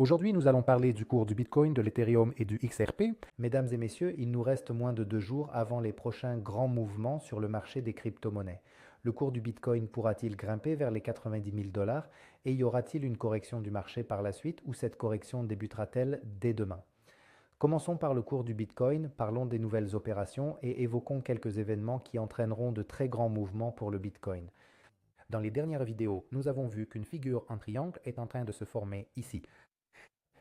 Aujourd'hui, nous allons parler du cours du Bitcoin, de l'Ethereum et du XRP. Mesdames et messieurs, il nous reste moins de 2 jours avant les prochains grands mouvements sur le marché des crypto-monnaies. Le cours du Bitcoin pourra-t-il grimper vers les 90 000 dollars et y aura-t-il une correction du marché par la suite ou cette correction débutera-t-elle dès demain? Commençons par le cours du Bitcoin, parlons des nouvelles opérations et évoquons quelques événements qui entraîneront de très grands mouvements pour le Bitcoin. Dans les dernières vidéos, nous avons vu qu'une figure en triangle est en train de se former ici.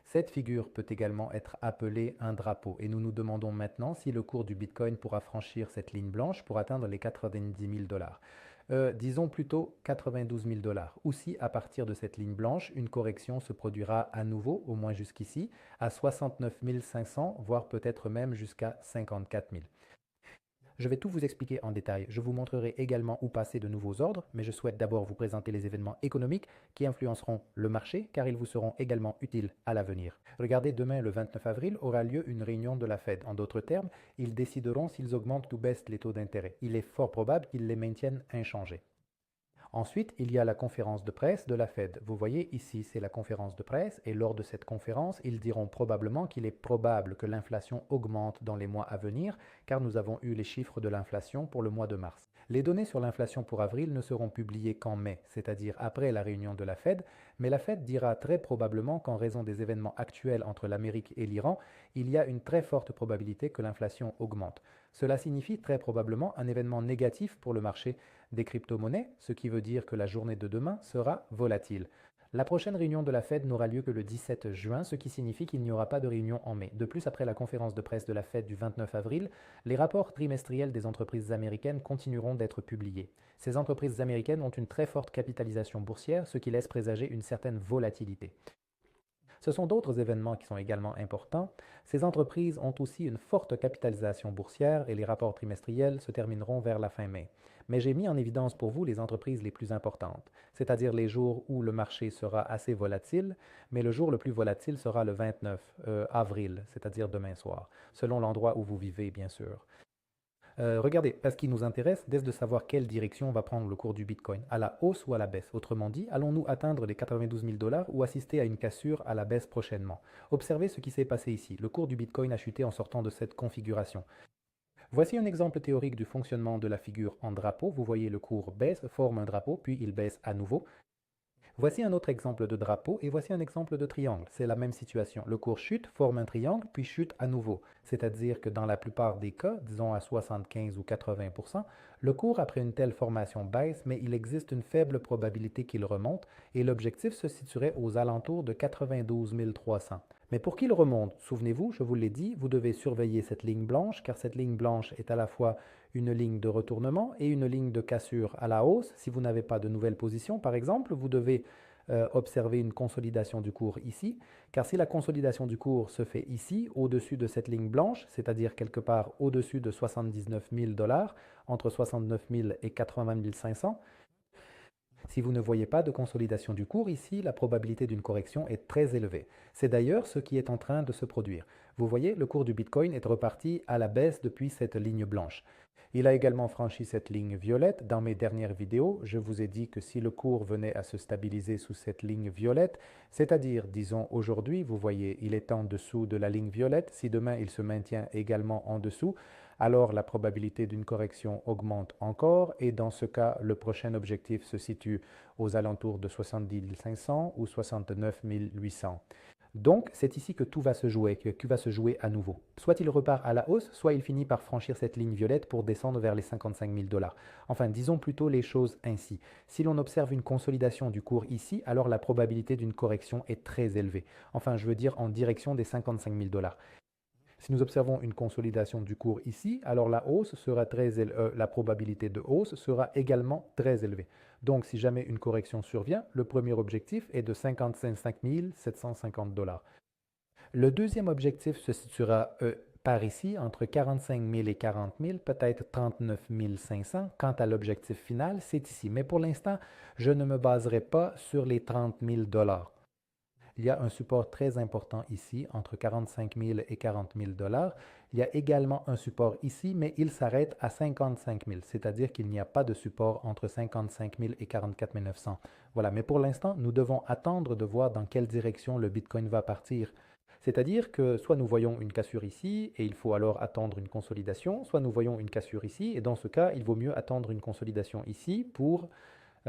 Cette figure peut également être appelée un drapeau et nous nous demandons maintenant si le cours du Bitcoin pourra franchir cette ligne blanche pour atteindre les 90 000 dollars. Disons plutôt 92 000 dollars. Ou si à partir de cette ligne blanche, une correction se produira à nouveau, au moins jusqu'ici, à 69 500, voire peut-être même jusqu'à 54 000. Je vais tout vous expliquer en détail. Je vous montrerai également où passer de nouveaux ordres, mais je souhaite d'abord vous présenter les événements économiques qui influenceront le marché, car ils vous seront également utiles à l'avenir. Regardez, demain, le 29 avril, aura lieu une réunion de la Fed. En d'autres termes, ils décideront s'ils augmentent ou baissent les taux d'intérêt. Il est fort probable qu'ils les maintiennent inchangés. Ensuite, il y a la conférence de presse de la Fed. Vous voyez ici, c'est la conférence de presse et lors de cette conférence, ils diront probablement qu'il est probable que l'inflation augmente dans les mois à venir car nous avons eu les chiffres de l'inflation pour le mois de mars. Les données sur l'inflation pour avril ne seront publiées qu'en mai, c'est-à-dire après la réunion de la Fed, mais la Fed dira très probablement qu'en raison des événements actuels entre l'Amérique et l'Iran, il y a une très forte probabilité que l'inflation augmente. Cela signifie très probablement un événement négatif pour le marché des crypto-monnaies, ce qui veut dire que la journée de demain sera volatile. La prochaine réunion de la Fed n'aura lieu que le 17 juin, ce qui signifie qu'il n'y aura pas de réunion en mai. De plus, après la conférence de presse de la Fed du 29 avril, les rapports trimestriels des entreprises américaines continueront d'être publiés. Ces entreprises américaines ont une très forte capitalisation boursière, ce qui laisse présager une certaine volatilité. Ce sont d'autres événements qui sont également importants. Ces entreprises ont aussi une forte capitalisation boursière et les rapports trimestriels se termineront vers la fin mai. Mais j'ai mis en évidence pour vous les entreprises les plus importantes, c'est-à-dire les jours où le marché sera assez volatile, mais le jour le plus volatile sera le 29 avril, c'est-à-dire demain soir, selon l'endroit où vous vivez, bien sûr. Regardez, ce qui nous intéresse, c'est de savoir quelle direction va prendre le cours du Bitcoin, à la hausse ou à la baisse. Autrement dit, allons-nous atteindre les 92 000 dollars ou assister à une cassure à la baisse prochainement? Observez ce qui s'est passé ici. Le cours du Bitcoin a chuté en sortant de cette configuration. Voici un exemple théorique du fonctionnement de la figure en drapeau. Vous voyez le cours baisse, forme un drapeau, puis il baisse à nouveau. Voici un autre exemple de drapeau et voici un exemple de triangle. C'est la même situation. Le cours chute, forme un triangle, puis chute à nouveau. C'est-à-dire que dans la plupart des cas, disons à 75 ou 80%, le cours après une telle formation baisse, mais il existe une faible probabilité qu'il remonte et l'objectif se situerait aux alentours de 92 300. Mais pour qu'il remonte, souvenez-vous, je vous l'ai dit, vous devez surveiller cette ligne blanche car cette ligne blanche est à la fois une ligne de retournement et une ligne de cassure à la hausse. Si vous n'avez pas de nouvelle position, par exemple, vous devez observer une consolidation du cours ici, car si la consolidation du cours se fait ici, au-dessus de cette ligne blanche, c'est-à-dire quelque part au-dessus de 79 000 dollars, entre 69 000 et 80 500, si vous ne voyez pas de consolidation du cours ici, la probabilité d'une correction est très élevée. C'est d'ailleurs ce qui est en train de se produire. Vous voyez, le cours du Bitcoin est reparti à la baisse depuis cette ligne blanche. Il a également franchi cette ligne violette. Dans mes dernières vidéos, je vous ai dit que si le cours venait à se stabiliser sous cette ligne violette, c'est-à-dire, disons aujourd'hui, vous voyez, il est en dessous de la ligne violette, si demain il se maintient également en dessous, alors la probabilité d'une correction augmente encore et dans ce cas, le prochain objectif se situe aux alentours de 70 500 ou 69 800. Donc, c'est ici que tout va se jouer, que va se jouer à nouveau. Soit il repart à la hausse, soit il finit par franchir cette ligne violette pour descendre vers les 55 000 dollars. Enfin, disons plutôt les choses ainsi. Si l'on observe une consolidation du cours ici, alors la probabilité d'une correction est très élevée. Enfin, je veux dire en direction des 55 000 dollars. Si nous observons une consolidation du cours ici, alors la probabilité de hausse sera également très élevée. Donc, si jamais une correction survient, le premier objectif est de 55 750 dollars. Le deuxième objectif se situera par ici, entre 45 000 et 40 000, peut-être 39 500. Quant à l'objectif final, c'est ici. Mais pour l'instant, je ne me baserai pas sur les 30 000 dollars. Il y a un support très important ici, entre 45 000 et 40 000 dollars. Il y a également un support ici, mais il s'arrête à 55 000, c'est-à-dire qu'il n'y a pas de support entre 55 000 et 44 900. Voilà, mais pour l'instant, nous devons attendre de voir dans quelle direction le Bitcoin va partir. C'est-à-dire que soit nous voyons une cassure ici et il faut alors attendre une consolidation, soit nous voyons une cassure ici et dans ce cas, il vaut mieux attendre une consolidation ici pour,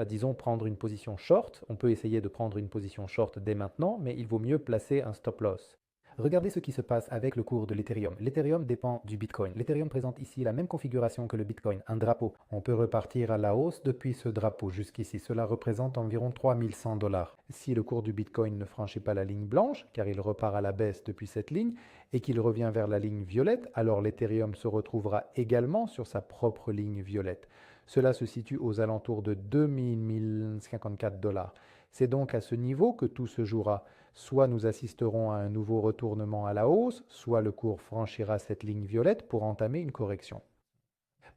disons, prendre une position short. On peut essayer de prendre une position short dès maintenant, mais il vaut mieux placer un stop loss. Regardez ce qui se passe avec le cours de l'Ethereum. L'Ethereum dépend du Bitcoin. L'Ethereum présente ici la même configuration que le Bitcoin, un drapeau. On peut repartir à la hausse depuis ce drapeau jusqu'ici. Cela représente environ 3100 dollars. Si le cours du Bitcoin ne franchit pas la ligne blanche, car il repart à la baisse depuis cette ligne, et qu'il revient vers la ligne violette, alors l'Ethereum se retrouvera également sur sa propre ligne violette. Cela se situe aux alentours de 2054 dollars. C'est donc à ce niveau que tout se jouera. Soit nous assisterons à un nouveau retournement à la hausse, soit le cours franchira cette ligne violette pour entamer une correction.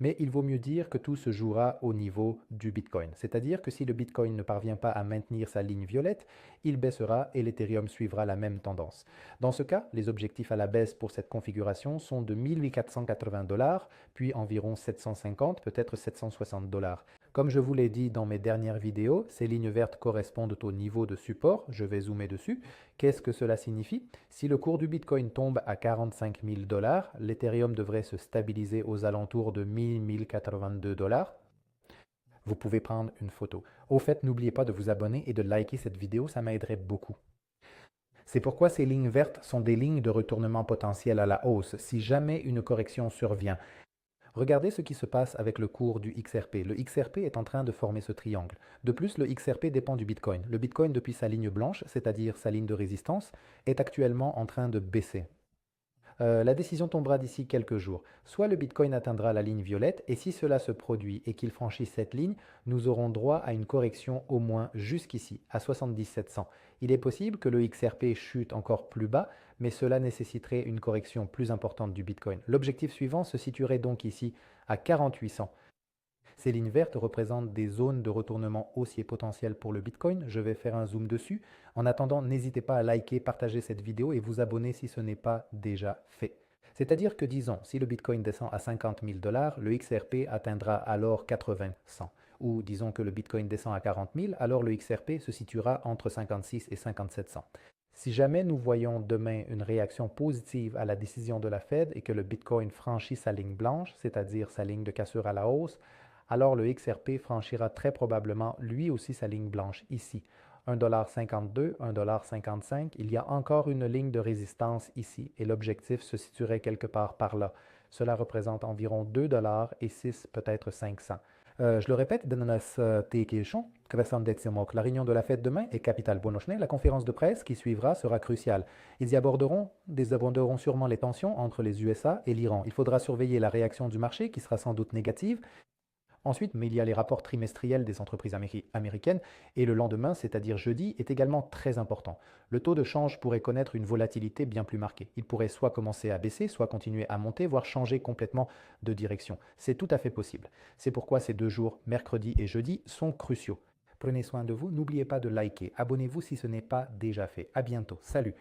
Mais il vaut mieux dire que tout se jouera au niveau du Bitcoin. C'est-à-dire que si le Bitcoin ne parvient pas à maintenir sa ligne violette, il baissera et l'Ethereum suivra la même tendance. Dans ce cas, les objectifs à la baisse pour cette configuration sont de 1480 dollars, puis environ 750, peut-être 760 dollars. Comme je vous l'ai dit dans mes dernières vidéos, ces lignes vertes correspondent au niveau de support. Je vais zoomer dessus. Qu'est-ce que cela signifie? Si le cours du Bitcoin tombe à 45 000 dollars, l'Ethereum devrait se stabiliser aux alentours de 1082 dollars. Vous pouvez prendre une photo. Au fait, n'oubliez pas de vous abonner et de liker cette vidéo, ça m'aiderait beaucoup. C'est pourquoi ces lignes vertes sont des lignes de retournement potentiel à la hausse si jamais une correction survient. Regardez ce qui se passe avec le cours du XRP. Le XRP est en train de former ce triangle. De plus, le XRP dépend du Bitcoin. Le Bitcoin, depuis sa ligne blanche, c'est-à-dire sa ligne de résistance, est actuellement en train de baisser. La décision tombera d'ici quelques jours. Soit le Bitcoin atteindra la ligne violette, et si cela se produit et qu'il franchit cette ligne, nous aurons droit à une correction au moins jusqu'ici, à 70 700. Il est possible que le XRP chute encore plus bas, mais cela nécessiterait une correction plus importante du Bitcoin. L'objectif suivant se situerait donc ici à 4800. Ces lignes vertes représentent des zones de retournement haussier potentiel pour le Bitcoin. Je vais faire un zoom dessus. En attendant, n'hésitez pas à liker, partager cette vidéo et vous abonner si ce n'est pas déjà fait. C'est-à-dire que, disons, si le Bitcoin descend à 50 000 dollars, le XRP atteindra alors 80-100. Ou disons que le Bitcoin descend à 40 000, alors le XRP se situera entre 56 et 57 100. Si jamais nous voyons demain une réaction positive à la décision de la Fed et que le Bitcoin franchit sa ligne blanche, c'est-à-dire sa ligne de cassure à la hausse, alors le XRP franchira très probablement lui aussi sa ligne blanche ici. 1,52 $, 1,55 $, il y a encore une ligne de résistance ici et l'objectif se situerait quelque part par là. Cela représente environ 2 dollars et 6, peut-être 5 cents. Je le répète, la réunion de la fête demain est capitale. La conférence de presse qui suivra sera cruciale. Ils aborderont sûrement les tensions entre les USA et l'Iran. Il faudra surveiller la réaction du marché qui sera sans doute négative. Ensuite, mais il y a les rapports trimestriels des entreprises américaines et le lendemain, c'est-à-dire jeudi, est également très important. Le taux de change pourrait connaître une volatilité bien plus marquée. Il pourrait soit commencer à baisser, soit continuer à monter, voire changer complètement de direction. C'est tout à fait possible. C'est pourquoi ces 2 jours, mercredi et jeudi, sont cruciaux. Prenez soin de vous, n'oubliez pas de liker, abonnez-vous si ce n'est pas déjà fait. À bientôt, salut!